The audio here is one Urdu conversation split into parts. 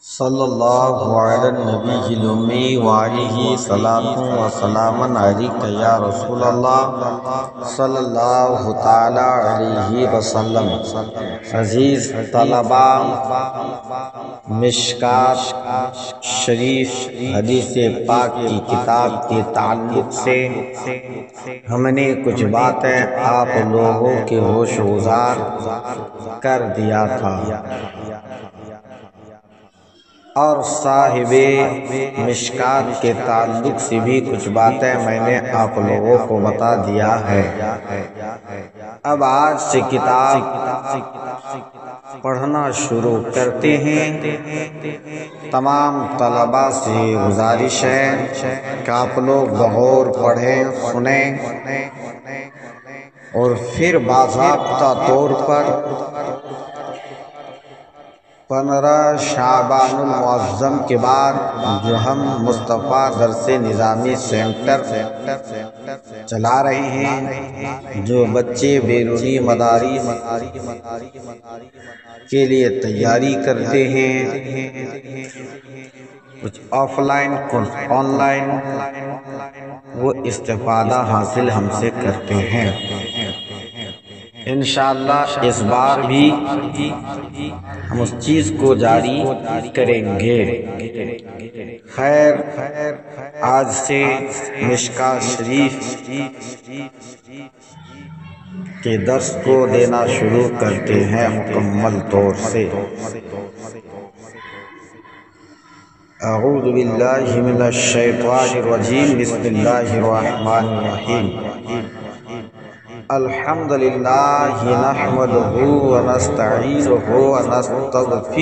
صلی اللہ علی النبی الامی وآلہ صلاۃ و سلام علیک یا رسول اللہ صلی اللہ تعالی علیہ وسلم۔ عزیز طلبہ، مشکوٰۃ شریف حدیث پاک کی کتاب کے تعلق سے ہم نے کچھ باتیں آپ لوگوں کے ہوش گزار کر دیا تھا، اور صاحب مشکوٰۃ کے تعلق سے بھی کچھ باتیں میں نے آپ لوگوں کو بتا دیا ہے۔ اب آج سے کتاب پڑھنا شروع کرتے ہیں۔ تمام طلباء سے گزارش ہے کہ آپ لوگ بغور پڑھیں، سنیں اور پھر باضابطہ طور پر 15 شعبان المعظم کے بعد جو ہم مصطفیٰ درس نظامی سینٹر چلا رہے ہیں، جو بچے بیرونی مدارس کے لیے تیاری کرتے ہیں، کچھ آف لائن کچھ آن لائن، وہ استفادہ حاصل ہم سے کرتے ہیں۔ انشاءاللہ اس بار بھی ہم اس چیز کو جاری کریں گے۔ خیر، آج سے مشکوٰۃ شریف کے درس کو دینا شروع کرتے ہیں مکمل طور سے۔ اعوذ باللہ من الشیطان الرجیم، بسم اللہ الرحمن الرحیم۔ الحمد للہ نحمدہ ونستعینہ ونستغفرہ۔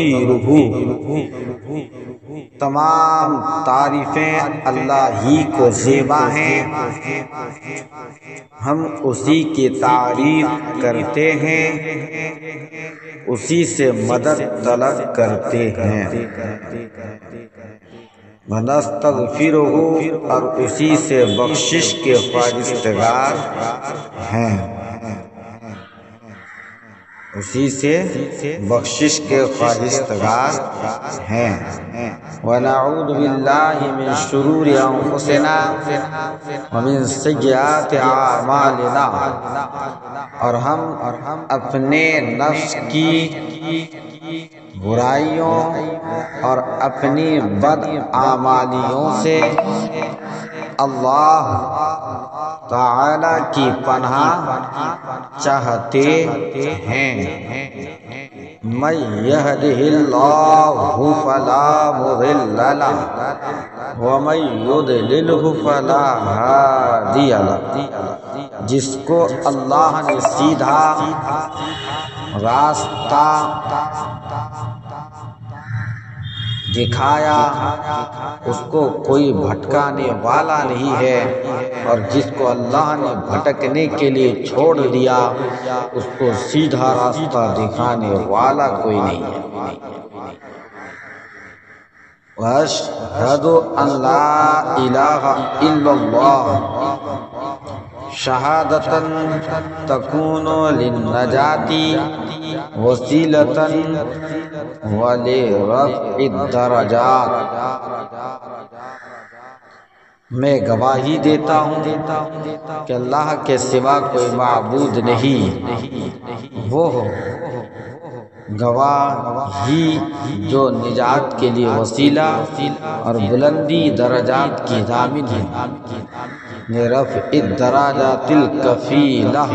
تمام تعریفیں اللہ ہی کو زیبا ہیں، ہم اسی کی تعریف کرتے ہیں، اسی سے مدد طلب کرتے ہیں، ونستغفرہ، اور اسی سے بخشش کے خواہشگر ہیں، اسی سے بخشش کے خواہشگر ہیں۔ ونعوذ باللہ من شرور انفسنا ومن سیئات اعمالنا، اور ہم اپنے نفس کی برائیوں اور اپنی بدعمالیوں سے اللہ تعالی کی پناہ چاہتے ہیں۔ من یہدہ اللہ فلا مضل لہ ومن یضللہ فلا ہادی لہ، جس کو اللہ نے سیدھا راستہ دکھایا اس کو کوئی بھٹکانے والا نہیں ہے، اور جس کو اللہ نے بھٹکنے کے لیے چھوڑ دیا اس کو سیدھا راستہ دکھانے والا کوئی نہیں ہے۔ وَأَشْهَدُ أَن لَا إِلَٰهَ إِلَّا اللَّهُ شہادةً تکون للنجاة وسیلة ولرفع الدرجات۔ میں گواہی دیتا ہوں کہ اللہ کے سوا کوئی معبود نہیں، وہ گواہی جو نجات کے لیے وسیلہ اور بلندی درجات کی ضامن ہے، رفع الدرجات الکفیلہ،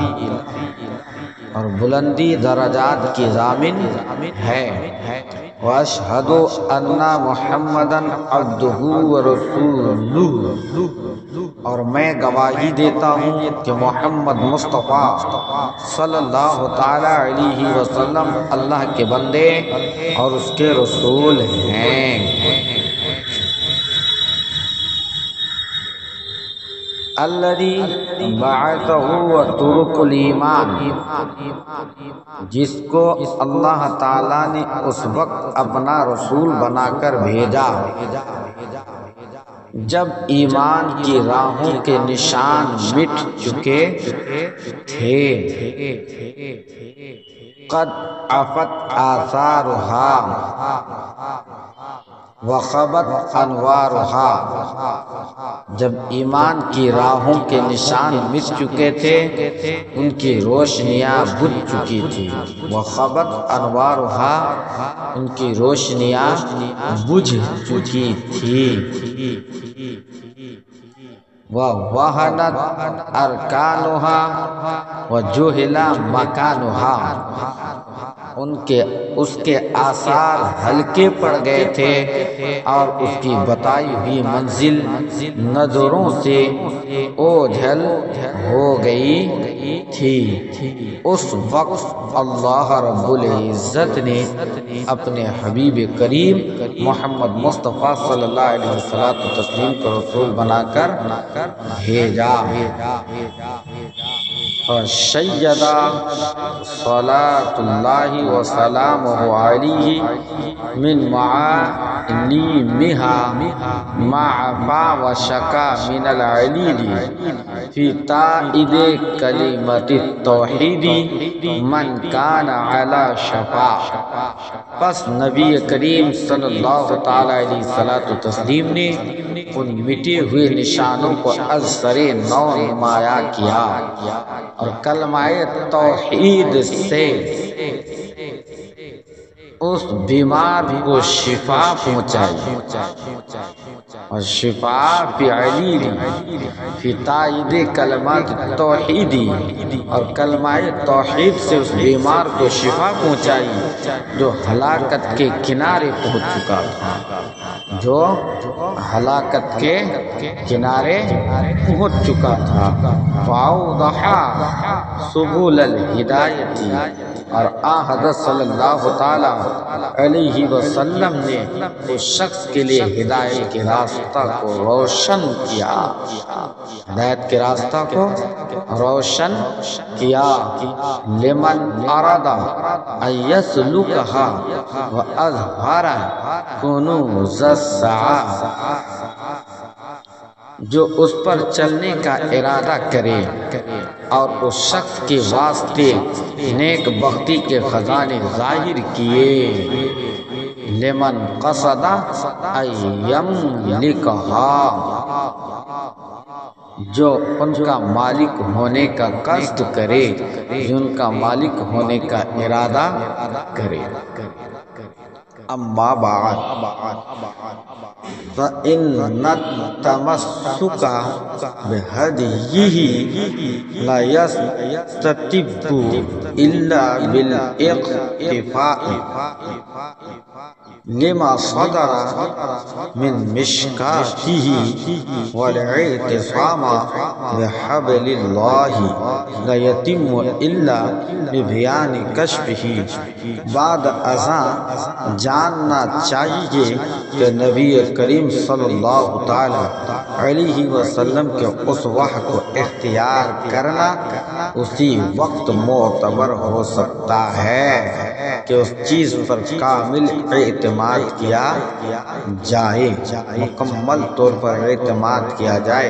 اور بلندی درجات کی ضامن ہے۔ وَأَشْهَدُ أَنَّ مُحَمَّدًا عَبْدُهُ وَرَسُولُهُ، اور میں گواہی دیتا ہوں کہ محمد مصطفیٰ صلی اللہ تعالی علیہ وسلم اللہ کے بندے اور اس کے رسول ہیں۔ الذی بعثہ وطرق الایمان، جس کو اللہ تعالیٰ نے اس وقت اپنا رسول بنا کر بھیجا جب ایمان کی راہوں کے نشان مٹ چکے تھے۔ قد عفت آثارها، وخبت انوارها، جب ایمان کی راہوں کے نشان مٹ چکے تھے ان کی روشنیاں بجھ چکی تھی۔ وخبت انوارها، ان کی روشنیاں بجھ چکی تھی۔ ووہنت ارکانها وجہل مکانها، اس کے آثار ہلکے پڑ گئے تھے اور اس کی بتائی ہوئی منزل نظروں سے اوجھل ہو گئی تھی۔ اس وقت اللہ رب العزت نے اپنے حبیب کریم محمد مصطفیٰ صلی اللہ علیہ وسلم کو رسول بنا کر بھیجا۔ فشیدا صلاۃ اللہ وسلامہ علیہ من معالمها ما عفا وشکا من العلیل فی تائید کلمۃ التوحید من کان علی شفا۔ پس نبی کریم صلی اللہ تعالی علیہ وسلم نے ان مٹے ہوئے نشانوں کو از سر نو نمایاں کیا اور کلمہ توحید سے اس بیمار کو شفا پہنچائی، اور شفا فی علیل فی تائید کلمات توحیدی، اور کلمہ توحید سے اس بیمار کو شفا پہنچائی جو ہلاکت کے کنارے پہنچ چکا تھا، جو ہلاکت کے کنارے پہنچ چکا تھا۔ فاوضح سبل الہدایت، اور حضرت صلی اللہ تعالی علیہ وسلم نے اس شخص کے لیے ہدایت کے راستہ کو روشن کیا، ہدایت کے راستہ کو روشن کیا۔ لمن اراد ان یسلکها واظہر کنوز السعی، جو اس پر چلنے کا ارادہ کرے اور اس شخص کے واسطے نیک بختی کے خزانے ظاہر کیے۔ لمن قصد ان یملکها، جو ان کا مالک ہونے کا قصد کرے، جو ان کا مالک ہونے کا ارادہ کرے۔ اما بعد فإن التمسك بهديه لا يستتب إلا بالاقتفاء لما صدر من مشکاته والاعتصام بحبل الله لا يتم إلا ببيان كشفه۔ بعد ازاں جاننا چاہیے کہ نبی کریم صلی اللہ تعالی علیہ وسلم کے اس وحی کو اختیار کرنا اسی وقت معتبر ہو سکتا ہے کہ اس چیز پر کامل اعتماد کیا جائے، مکمل طور پر اعتماد کیا جائے،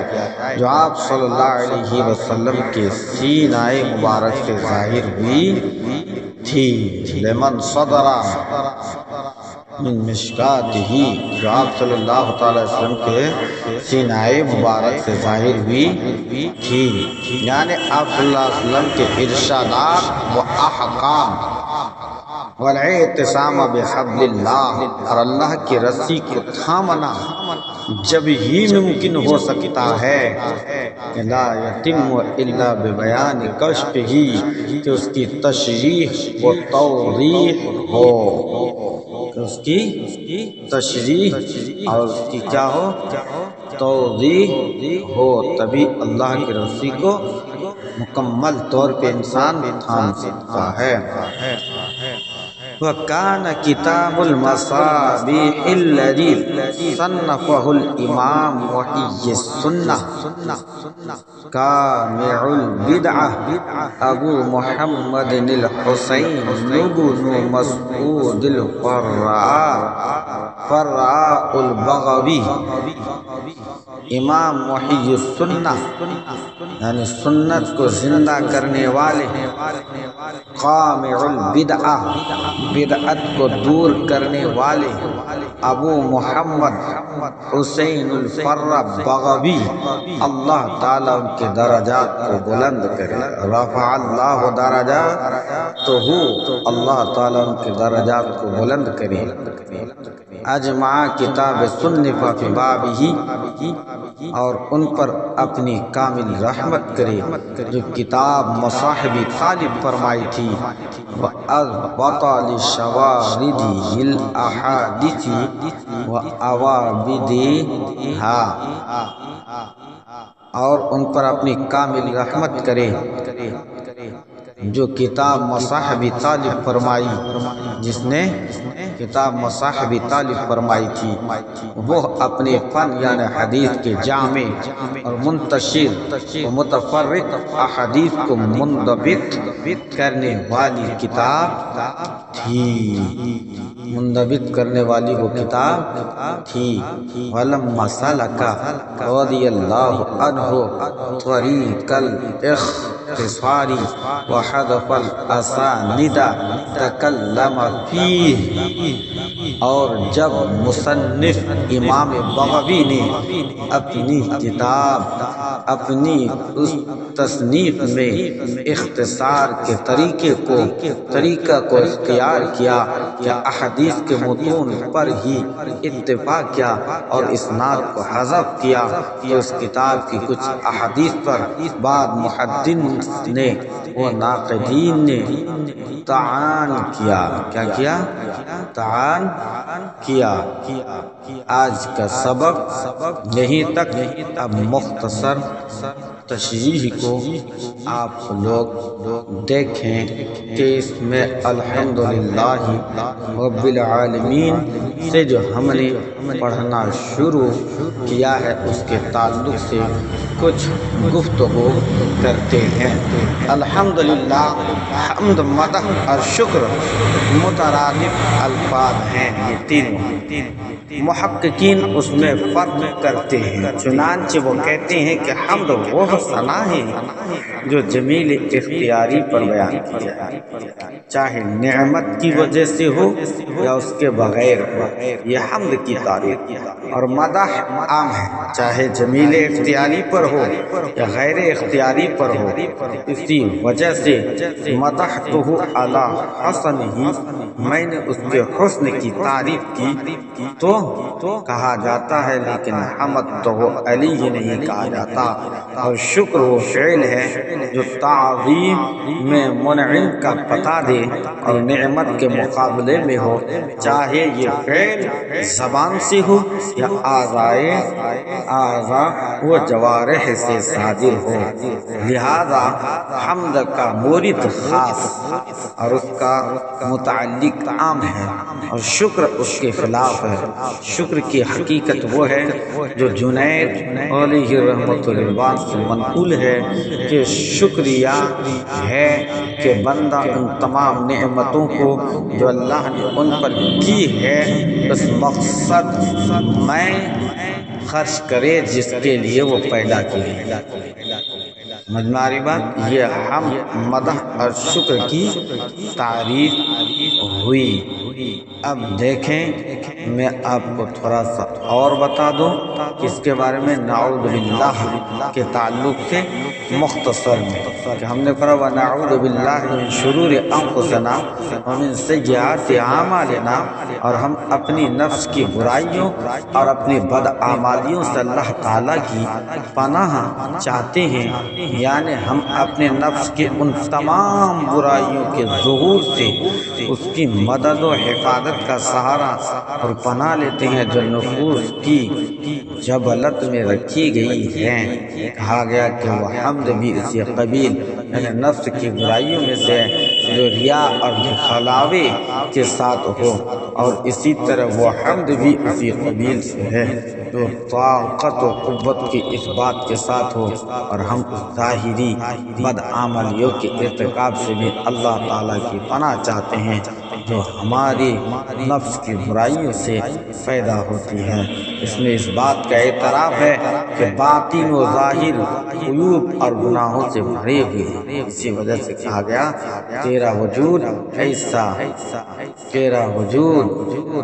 جو آپ صلی اللہ علیہ وسلم کے سینہ مبارک سے ظاہر ہوئی تھی۔ لمن صدر من مشکاتہ، جو آپ صلی اللہ تعالی وسلم کے سینہ مبارک سے ظاہر ہوئی تھی، یعنی آپ صلی اللہ علیہ وسلم کے ارشادات و احکام، والاعتصام بحبل اللہ، اور اللہ کی رسی کو تھامنا جب ہی ممکن ہو سکتا ہے کہ لا یتم الا ببیان کشفہ، کہ اس کی تشریح و توضیح ہو، کہ اس کی تشریح اور اس کی کیا ہو، توضیح ہو، تبھی اللہ کی رسی کو مکمل طور پہ انسان تھام سکتا ہے۔ وَكَانَ كِتَابُ الْمَصَابِيحِ الَّذِي صَنَّفَهُ الْإِمَامُ مُحِيِّ السُّنَّةِ جامع البدعہ ابو محمد الحسین بن مسعود الفراء البغوی امام محی السنہ یعنی سنت کو زندہ کرنے والے، قامع البدعہ بدعت کو دور کرنے والے، ابو محمد حسین الفرہ بغوی، اللہ تعالیٰ ان کے درجات کو بلند کرے۔ رفع اللہ درجات تو اللہ تعالیٰ ان کے درجات کو بلند کرے۔ اجمع کتاب صنف فی بابہ، اور ان پر اپنی کامل رحمت کرے جو کتاب مصاحب طالب فرمائی تھی۔ وَأَضْبَطَ لِشَوَارِدِهِ الْأَحَادِيثِ وَأَوَابِدِهَا، اور ان پر اپنی کامل رحمت کرے جو کتاب مصاحب طالب فرمائی، جس نے کتاب مصاحب طالب فرمائی تھی، وہ اپنے فن یعنی حدیث کے جامع اور منتشر و متفرق احادیث کو منضبط کرنے والی کتاب تھی، منضبط کرنے والی وہ کتاب تھی۔ وَلَمَّا سَلَكَ رضی اللہ عنہ طریق الاختصار وحذف الاسانید تکلم فیہ، اور جب مصنف امام بغوی نے اپنی کتاب، اپنی اس تصنیف میں اختصار کے طریقہ کو اختیار کیا کہ احادیث کے متون پر ہی اتفاق کیا اور اسناد کو حذف کیا، تو اس کتاب کی کچھ احادیث پر بعد محدثین نے و ناقدین نے طعن کیا۔ کیا کیا؟ طعن کیا۔ آج کا سبق یہیں تک۔ اب مختصر تشریح کو آپ لوگ دیکھیں کہ اس میں الحمدللہ رب العالمین سے جو ہم نے پڑھنا شروع کیا ہے اس کے تعلق سے کچھ گفتگو کرتے ہیں۔ الحمدللہ، حمد، مدح اور شکر مترادف الفاظ ہیں، یہ تینوں۔ محققین اس میں فرق کرتے ہیں، چنانچہ وہ کہتے ہیں کہ حمد وہ ثنا ہے جو جمیل اختیاری پر بیان کی جائے، چاہے نعمت کی وجہ سے ہو یا اس کے بغیر ہو، یہ حمد کی تعریف۔ اور مدح عام ہے، چاہے جمیل اختیاری پر ہو یا غیر اختیاری پر ہو، اسی وجہ سے مدحتہ علی حسنہ، میں نے اس کے حسن کی تعریف کی تو کہا جاتا ہے، لیکن حمدتہ علیہ نہیں کہا جاتا۔ اور شکر وہ فعل ہے جو تعظیم میں منعم کا پتہ دے اور نعمت کے مقابلے میں ہو، چاہے یہ فعل زبان سے ہو یا اعضاء و جوارح سے صادر ہو۔ لہذا حمد کا مورد خاص اور اس کا متعلق عام ہے، اور شکر اس کے خلاف ہے۔ شکر کی حقیقت وہ ہے جو جنید علیہ رحمۃ اللہ سے منقول ہے کہ شکریہ ہے کہ بندہ ان تمام نعمتوں کو جو اللہ نے ان پر کی ہے اس مقصد میں خرچ کرے جس کے لیے وہ پیدا کیے۔ مجموعی بات یہ حمد، مدح اور شکر کی تعریف ہوئی۔ اب دیکھیں، میں آپ کو تھوڑا سا اور بتا دوں کہ اس کے بارے میں نعوذ باللہ کے تعلق سے مختصر میں کہ ہم نے پڑھا وَنَعُوذُ بِاللَّهِ مِن شُرُورِ أَنفُسِنَا وَمِن سَيِّئَاتِ أَعْمَالِنَا، اور ہم اپنی نفس کی برائیوں اور اپنی بدعمالیوں سے اللہ تعالیٰ کی پناہ چاہتے ہیں، یعنی ہم اپنے نفس کے ان تمام برائیوں کے ظہور سے اس کی مدد و حفاظت کا سہارا اور پناہ لیتے ہیں جو نفوس کی جبلت میں رکھی گئی ہیں۔ کہا گیا کہ وہ حمد بھی اسی قبیل یعنی نفس کی برائیوں میں سے جو ریا اور دکھلاوے کے ساتھ ہو، اور اسی طرح وہ حمد بھی اسی قبیل سے ہے جو طاقت و قوت کی اس بات کے ساتھ ہو، اور ہم ظاہری بدعملیوں کے ارتکاب سے بھی اللہ تعالیٰ کی پناہ چاہتے ہیں۔ جو ہماری نفس کی برائیوں سے پیدا ہوتی ہے۔ اس میں اس بات کا اعتراف ہے کہ باطن و ظاہر عیوب اور گناہوں سے بھرے ہوئے ہیں۔ اسی وجہ سے کہا گیا تیرا وجود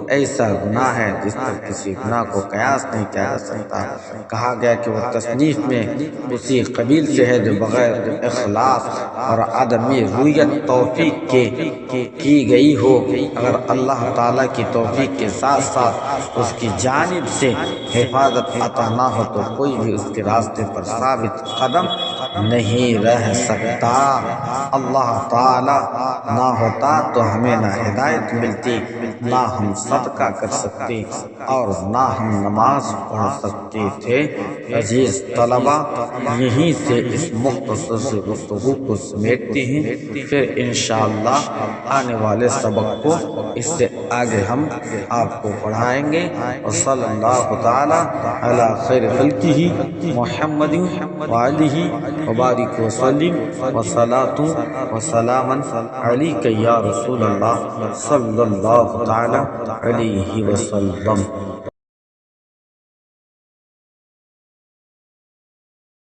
ایسا گناہ ہے جس پر کسی گناہ کو قیاس نہیں کیا جا سکتا۔ کہا گیا کہ وہ تصنیف میں اسی قبیل سے ہے جو بغیر اخلاص اور عدمی رویت توفیق کے کی گئی ہو۔ اگر اللہ تعالیٰ کی توفیق کے ساتھ ساتھ اس کی جانب سے حفاظت عطا نہ ہو تو کوئی بھی اس کے راستے پر ثابت قدم نہیں رہ سکتا۔ اللہ تعالیٰ نہ ہوتا تو ہمیں نہ ہدایت ملتی، نہ ہم صدقہ کر سکتے اور نہ ہم نماز پڑھ سکتے تھے۔ عزیز طلبہ، یہیں سے اس مختصر سی گفتگو کو سمیٹتے ہیں، پھر انشاءاللہ آنے والے سبق کو اس سے آگے ہم آپ کو پڑھائیں گے۔ وصلی اللہ تعالی علی خیر خلقہ محمد وآلہ وبارک وسلم وصلاۃ وسلاما علیک یا رسول اللہ صلی اللہ تعالی علیہ وسلم۔